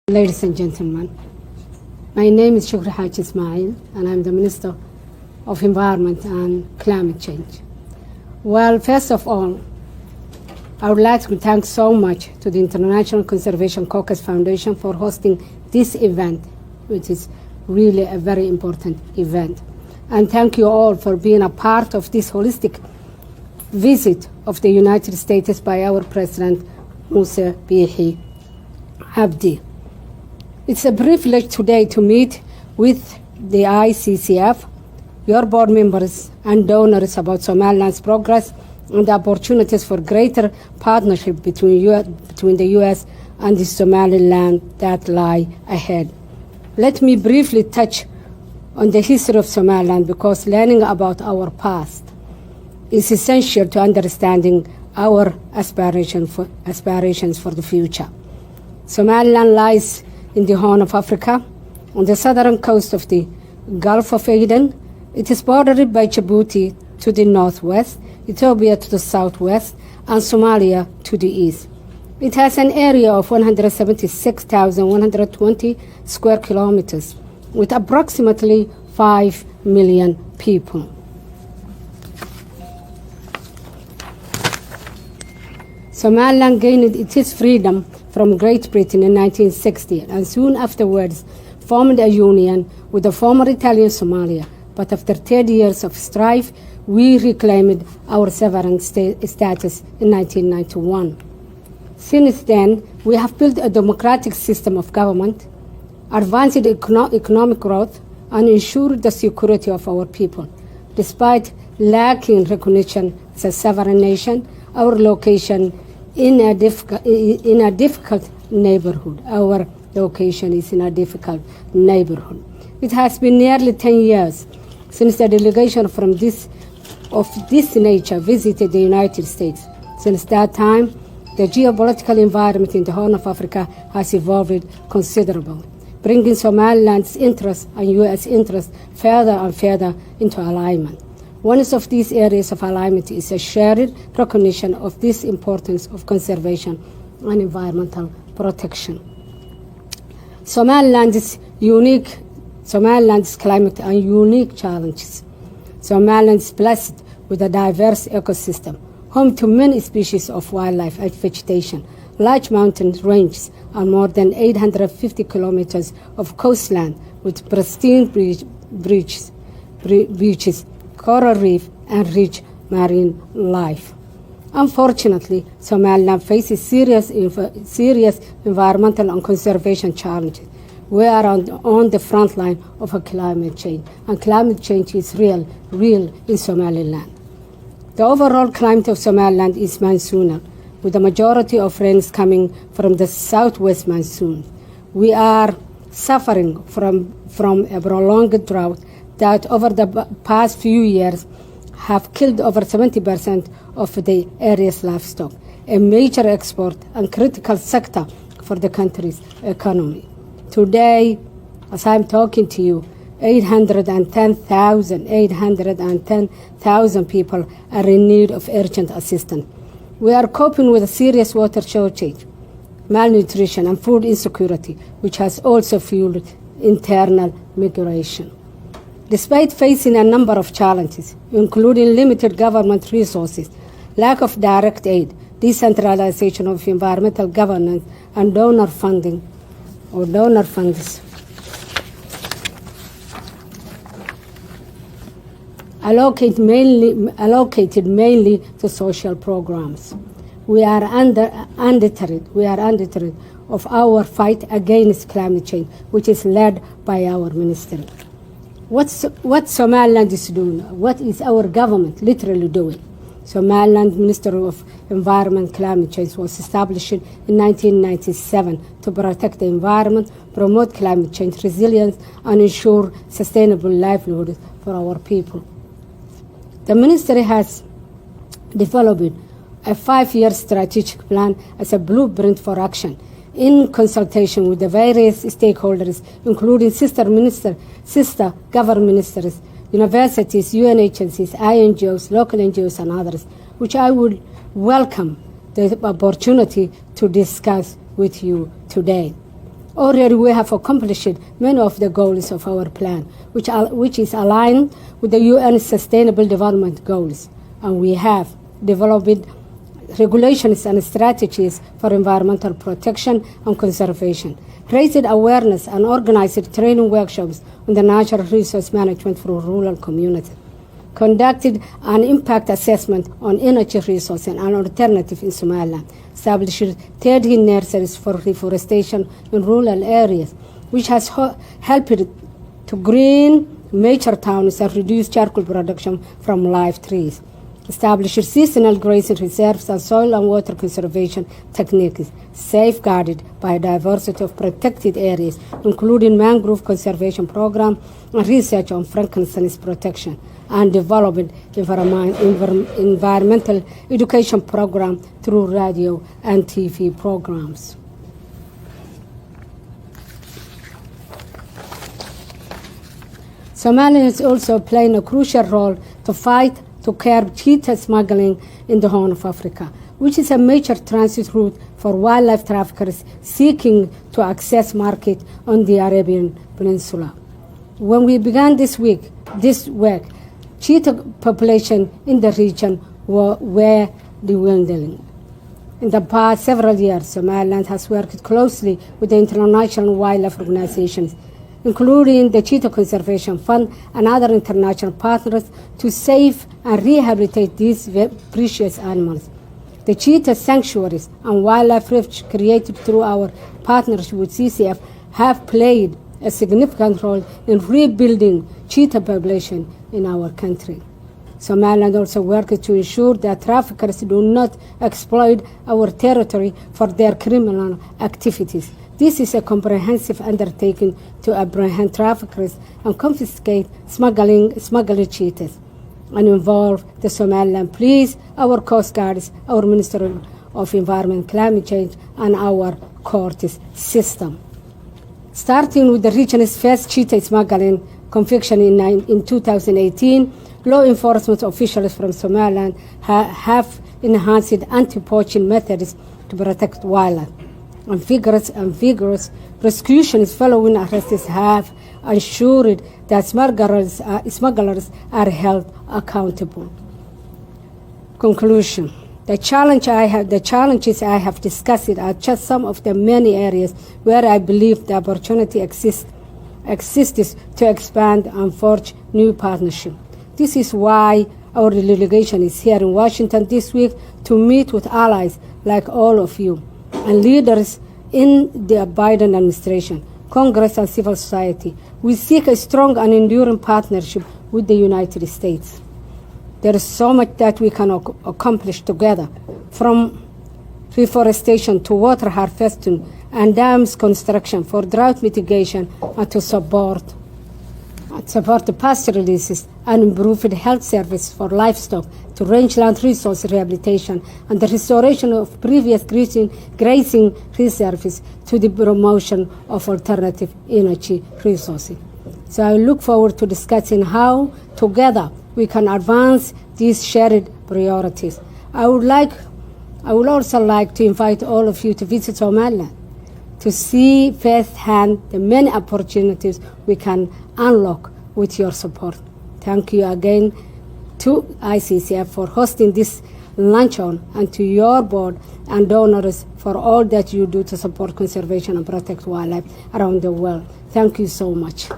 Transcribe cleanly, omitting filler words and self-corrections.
Ladies and gentlemen, my name is Shugri Ismail, and I'm the Minister of Environment and Climate Change. Well, first of all, I would like to thank so much to the International Conservation Caucus Foundation for hosting this event, which is really a very important event. And thank you all for being a part of this holistic visit of the United States by our President, Moussa Bihi Abdi. It's a privilege today to meet with the ICCF, your board members and donors about Somaliland's progress and the opportunities for greater partnership between the U.S. and the Somaliland that lie ahead. Let me briefly touch on the history of Somaliland because learning about our past is essential to understanding our aspirations for the future. Somaliland lies in the Horn of Africa, on the southern coast of the Gulf of Aden. It is bordered by Djibouti to the northwest, Ethiopia to the southwest, and Somalia to the east. It has an area of 176,120 square kilometers, with approximately 5 million people. Somaliland gained its freedom from Great Britain in 1960 and soon afterwards formed a union with the former Italian Somalia. But after 30 years of strife, we reclaimed our sovereign status in 1991. Since then, we have built a democratic system of government, advanced economic growth, and ensured the security of our people. Despite lacking recognition as a sovereign nation, our location in a difficult neighborhood. Our location is in a difficult neighborhood. It has been nearly 10 years since the delegation of this nature visited the United States. Since that time, the geopolitical environment in the Horn of Africa has evolved considerably, bringing Somaliland's interests and U.S. interests further and further into alignment. One of these areas of alignment is a shared recognition of this importance of conservation and environmental protection. Somaliland's climate and unique challenges. Somaliland is blessed with a diverse ecosystem, home to many species of wildlife and vegetation, large mountain ranges, and more than 850 kilometers of coastline with pristine beaches, coral reef, and rich marine life. Unfortunately, Somaliland faces serious environmental and conservation challenges. We are on the front line of a climate change, and climate change is real in Somaliland. The overall climate of Somaliland is monsoonal, with the majority of rains coming from the southwest monsoon. We are suffering from a prolonged drought that over the past few years have killed over 70% of the area's livestock, a major export and critical sector for the country's economy. Today, as I'm talking to you, 810,000 people are in need of urgent assistance. We are coping with a serious water shortage, malnutrition, and food insecurity, which has also fueled internal migration. Despite facing a number of challenges, including limited government resources, lack of direct aid, decentralization of environmental governance, and donor funds allocated mainly to social programs. We are undeterred of our fight against climate change, which is led by our ministry. What Somaliland is doing? What is our government literally doing? Somaliland Ministry of Environment and Climate Change was established in 1997 to protect the environment, promote climate change resilience, and ensure sustainable livelihood for our people. The ministry has developed a 5-year strategic plan as a blueprint for action in consultation with the various stakeholders, including sister government ministers, universities, UN agencies, INGOs, local NGOs, and others, which I would welcome the opportunity to discuss with you today. Already we have accomplished many of the goals of our plan, which is aligned with the UN Sustainable Development Goals. And we have developed regulations and strategies for environmental protection and conservation, raised awareness and organized training workshops on the natural resource management for rural communities, conducted an impact assessment on energy resources and alternatives in Somaliland, established 30 nurseries for reforestation in rural areas, which has helped to green major towns and reduce charcoal production from live trees, established seasonal grazing reserves and soil and water conservation techniques, safeguarded biodiversity of protected areas, including mangrove conservation program and research on frankincense protection, and developed environmental education program through radio and TV programs. Somalia is also playing a crucial role to curb cheetah smuggling in the Horn of Africa, which is a major transit route for wildlife traffickers seeking to access market on the Arabian Peninsula. When we began this work, cheetah population in the region were dwindling. In the past several years, Somaliland has worked closely with the international wildlife organizations, including the Cheetah Conservation Fund and other international partners, to save and rehabilitate these precious animals. The cheetah sanctuaries and wildlife refuge created through our partnership with CCF have played a significant role in rebuilding cheetah population in our country. Somaliland also works to ensure that traffickers do not exploit our territory for their criminal activities. This is a comprehensive undertaking to apprehend traffickers and confiscate smuggling cheetahs, and involve the Somaliland Police, our Coast Guards, our Ministry of Environment, Climate Change, and our courts system. Starting with the region's first cheetah smuggling conviction in 2018, law enforcement officials from Somaliland have enhanced anti-poaching methods to protect wildlife. And vigorous prosecutions following arrests have ensured that smugglers are held accountable. Conclusion. The challenges I have discussed are just some of the many areas where I believe the opportunity exists to expand and forge new partnerships. This is why our delegation is here in Washington this week to meet with allies like all of you and leaders in the Biden administration, Congress, and civil society. We seek a strong and enduring partnership with the United States. There is so much that we can accomplish together, from reforestation to water harvesting and dams construction for drought mitigation, and to support the pasture releases and improved health services for livestock, to rangeland resource rehabilitation and the restoration of previous grazing reserves, to the promotion of alternative energy resources. So I look forward to discussing how together we can advance these shared priorities. I would also like to invite all of you to visit Somaliland to see firsthand the many opportunities we can unlock with your support. Thank you again to ICCF for hosting this luncheon, and to your board and donors for all that you do to support conservation and protect wildlife around the world. Thank you so much.